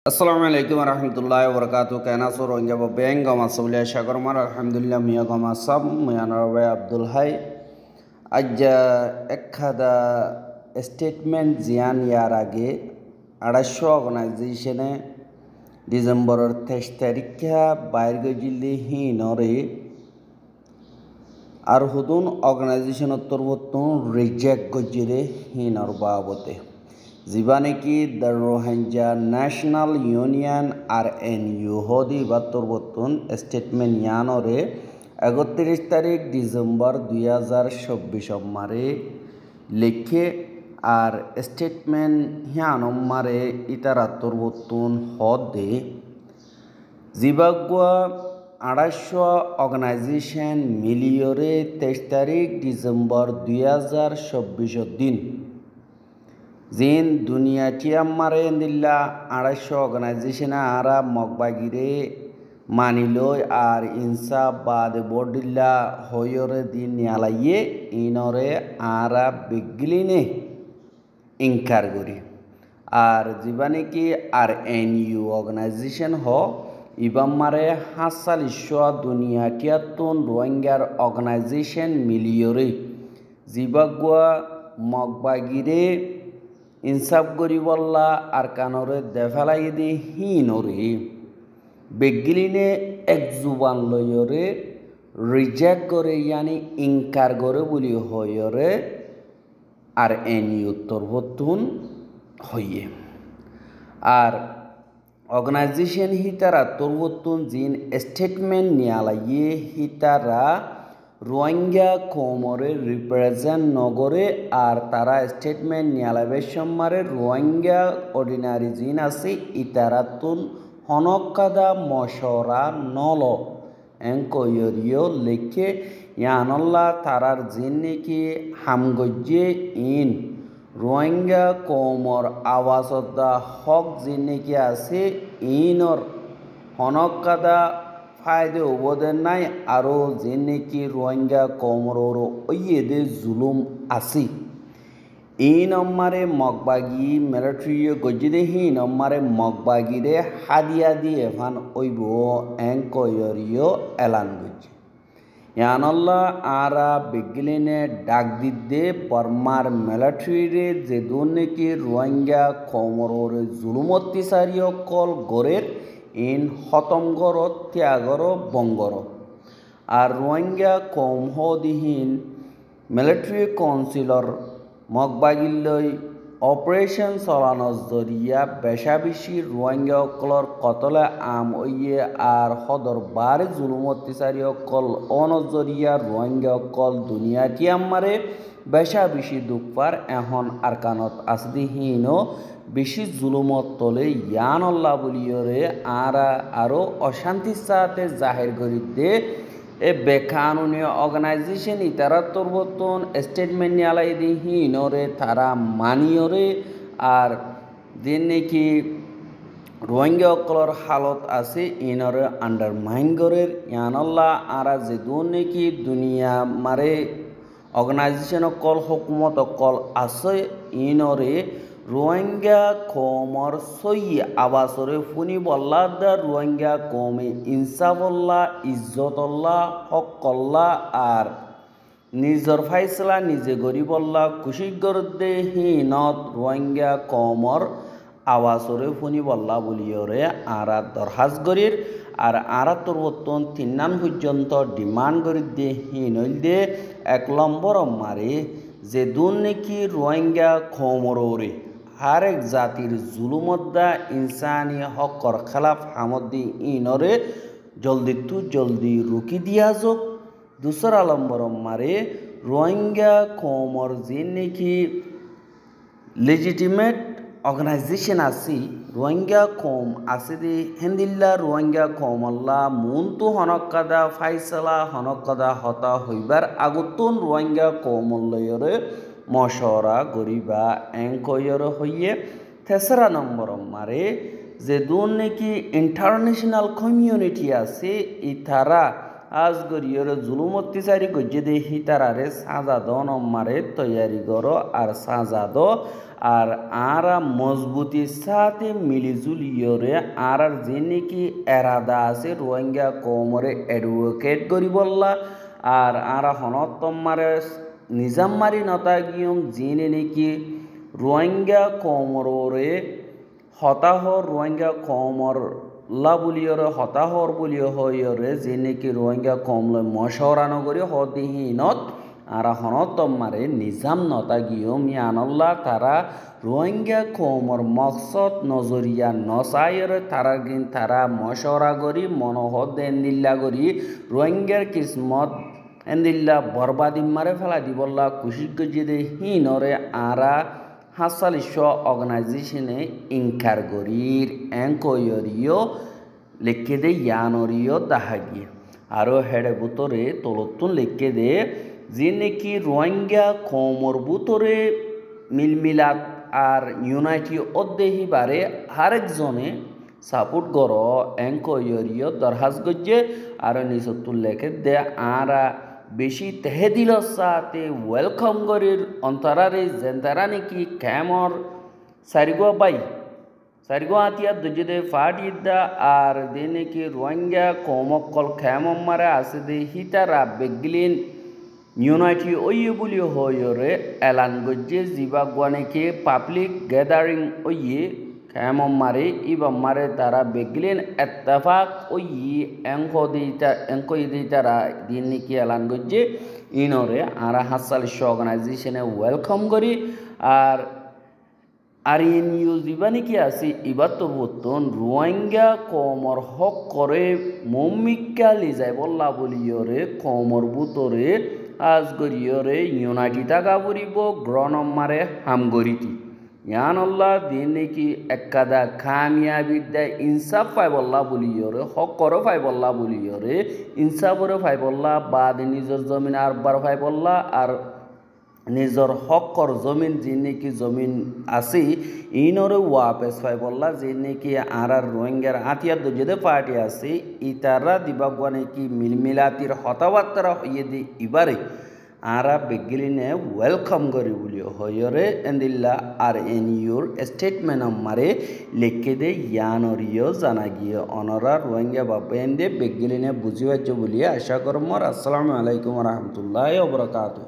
আসসালামু আলাইকুম রহমতুল্লাহ বরকাত কেনা সো রোহিঙ্গা ব্যাংক গমা সবলিয়া সাগরমার আলহামদুলিল্লাহ মিয়া গমা সব মিয়ানরবে আব্দুল হাই আজ একখাদা স্টেটমেন্ট জিয়ান ইয়ার আগে 250 অর্গানাইজেশনে ডিসেম্বরের 23 তারিখা বাইর গজিলি হিনরে আর হুদুন অর্গানাইজেশনের তরবতুন রিজেক্ট গজিরে হিনর বাবতে জিবানেকি দ্য রোহিঙ্গা ন্যাশনাল ইউনিয়ন আর এন ইউহদি বা তরবতুন স্টেটমেন্ট ইয়ানরে 31 তারিখ ডিসেম্বর 2024 মারে লেখে আর স্টেটমেন্ট হিয়ানম মারে ইতারা তরবতুন হদে জিবাগুয়া 250 অর্গানাইজেশন মিলিয়রে 23 তারিখ ডিসেম্বর 2024 দিন জিন দুনিয়া টিয়াম্মারে দিল্লা 250 অর্গানাইজেশন আরা মগবাগিরে মানিলই আর ইনসাফ বাদ বডিল্লা হয়রে দিন নিয়ালাইয়ে ইনরে আরা বিগলিনে ইনকার করি আর জীবানে আর এন ইউ অর্গানাইজেশন ইবাম্মারে হাসালিশা দুনিয়া টিয়াতুন রোহিঙ্গার অর্গানাইজেশন মিলিয়রে জিবাগুয়া মগবাগিরে ইনসাফ গরিবল্লা আর কানরে দেফালাই দি হিনরে বেগিলিনে এক জুবান লয়রে রিজেক্ট করে ইয়ানি ইনকার করে বলি হয়রে আর এনি উত্তর বতুন হইয়ে আর অর্গানাইজেশন হিতারা তরবতুন জিন স্টেটমেন্ট নিয়ালাইয়ে হিতারা রোহিঙ্গা কোমরে রিপ্রেজেন্ট নগরে আর তারা স্টেটমেন্ট নিয়ালাবে সম্মারে রোহিঙ্গা অর্ডিনারি জিন আছে ইতারাতুন হনকাদা মশরা নল এঙ্কয়রিও লেখে ইয়ানল্লা তারার জিন নাকি হামগজ্জে ইন রোহিঙ্গা কোমর আওয়াজদা হক জিন নাকি আছে ইনর হনকাদা ফায়দে অবদান নাই আরও যে নাকি রোহিঙ্গা কোমরর ওইয়েদে জুলুম আছে এই নম্বরে মগবাগি মিলিটারি গজিদে হি নম্বরে মগবাগিরে হাদিয়া দিয়ে এফান ওইব এঙ্কয়রিও এলান গজি ইয়ানল্লা আরা বিগলিনে ডাক দিতে বর্মার মিলিটারিরে যে দোন নাকি রোহিঙ্গা কোমরর জুলুম অত্যাচারী কল গড়ের ইন হতমগর ত্যাগর বঙ্গর আর রোহিঙ্গা কম হদিহীন মিলিটারি কাউন্সিলর মগবাগিল্লই অপারেশন চলানোর জরিয়া বেশা বেশি রোহিঙ্গা অকলর কতলে আম ওইয়ে আর হদর বার জুলুম অত্যাচারী অকল অনজরিয়া রোহিঙ্গা অকল দুনিয়াটি আমারে বেশা বেশি দুঃখপার এখন আর কানত আসদিহীন বেশি জুলুমত তলে ইয়ানল্লা বলিয়রে আরও অশান্তির সাথে জাহির করি দে এ বেকানুনি অর্গানাইজেশন ইতারা তরবতন স্টেটমেন্ট নিয়ালাই দি হিনরে তারা মানিয়রে আর যে নাকি রোহিঙ্গা অকলর হালত আছে ইনরে আন্ডারমাইন গরের ইয়ানল্লা আরা যে দোন নাকি দুনিয়া মারে অর্গানাইজেশন কল হুকুমত কল আছে ইনরে রোহিঙ্গা কোমর সই আবাসরে ফুনি বল্লা দা রোহিঙ্গা কমে ইনসাফল্লা ইজ্জতল্লা হকল্লা আর নিজর ফাইসলা নিজে গরিবল্লা খুশি গরদে হিনত রোহিঙ্গা কমর আবাসরে ফুনি বল্লা বলিয়রে আরা দরহাজ গরির আর আরা তরবতন 3 পর্যন্ত ডিমান্ড করি দে হিনইল দে 1 নম্বর মারে যে দুন নাকি রোহিঙ্গা কোমরে हर एक जातिर जुलुमद्दा इंसानी हकर खिलाफ हामदी इनरे जल्दी तू जल्दी रुकी दिया जो दूसरा नंबर मारे रोहिंग्या कोमर जिन की लेजिटिमेट ऑर्गेनाइजेशन आसी रोहिंग्या कोम आसिदी हिंदिल्ला रोहिंग्या कोमल्ला मुंतु हनक्कादा फाइसला हनक्कादा हता हইবার আগুতুন रोहिंग्या कोमल्लयरे মশরা গরিবা এঙ্কয়র হইয়ে তেসরা নম্বর মারে যে দোন নাকি ইন্টারন্যাশনাল কমিউনিটি আছে ইতারা আজ গরিয়রে জুলুম অত্যাচারী গজ্জে দে হিতারারে সাজা দন মারে তৈয়ারি করো আর সাজা দো আর আরা মজবুতির সাথে মিলিজুলিয়রে আর যে নাকি এরাদা আছে রোহিঙ্গা কমরে অ্যাডভোকেট করি বললা আর আরা হনত্তম মারে নিজাম মারি নতা গিয়ম যিনি নাকি রোহিঙ্গা কমরে হতাহর রোহিঙ্গা কমর লা বুলিয়রে হতাহর বুলিয় হইয়রে যে নাকি রোহিঙ্গা কমলে মশওরানো করি হদিহীনত আর হনতম মারে নিজাম নতা গিয়ম ইয়ানল্লা তারা রোহিঙ্গা কমর মকসদ নজরিয়া নসাইরে তারা গিন তারা মশওরা করি মনোহদ এন্দিল্লা করি রোহিঙ্গার কিসমত এন্দিল্লা বরবাদি মারে ফেলা দিবল্লা কুশিক গজিদে হিনরে আরা হাসালিশ অর্গানাইজেশনে ইনকার গরির এঙ্কয়রিও লিখে দে ইয়ানরিও দাহাগি আরও হেডে বুতরে তলতুন লিখে দে যে নাকি রোহিঙ্গা কমর বুতরে মিলমিলাত আর ইউনাইটি অদ্দেহি বারে আরেকজনে সাপোর্ট কর এঙ্কয়রিও দরহাজ গজ্জে আর নিজতুল লেখে দে আরা বেশি তেহেদিল সাথে ওয়েলকাম করির অন্তরারে জেন্তারা নাকি ক্যামর সারিগো আতিয়ার দজে ফাটিদা আর দে নাকি রোহিঙ্গা কমকল ক্যামম মারে আছে দে হিতারা বেগলিন ইউনাইটি ওইয়ে বলি হইরে এলান গজ্জে জিবা নাকি পাবলিক গ্যাদারিং ওইয়ে ক্যামম মারে ইবা মারে তারা বেগলিন এত্তেফাক ওইয়ে এঙ্ক দিতারা দিন নাকি এলান গজ্জে ইনরে আরা হাসালিশ অর্গানাইজেশনে ওয়েলকাম করি আর ইউ জিবা নাকি আছে ইবার তো বর্তন রোহিঙ্গা কমর হক করে মমিকা লিজাই বল্লা বলিয়রে কমর বুতরে আজ গরিয়রে ইউনাইটি টাকা পরিব গ্রনম মারে হাম গরিতি ইয়ানল্লাহ দিন নাকি একাদা খামিয়াবিদ্যা ইনসাফ পাই বল্লা বলিয়রে হক করো পাই বল্লা বলিয়রে ইনসাফরে পাই বল্লা বাদ নিজের জমিন আর বার পাই বল্লা আর নিজের হকর জমিন যে নাকি জমিন আছে ইনরে ওয়াপেস পাই বললা যে নাকি আর রোহিঙ্গার আতিয়ার দজেদে পার্টি আছে ইতারা দিবাগুয়া নাকি মিলমিলাতির হতাবার্তারা হইয়ে দি ইবারে আরা বেগলিনে ওয়েলকাম করি বলি হইরে এন্দিল্লা আর এন ইউর স্টেটমেন্ট মারে লিখে দে ইয়ানরিও জানা গিয়ে অনরা রোহিঙ্গা বাবেন্দে বেগলিনে বুঝিবাজ্য বলি আশা করমর আসসালামু আলাইকুম রহমতুল্লাহ ওবরাকাতু।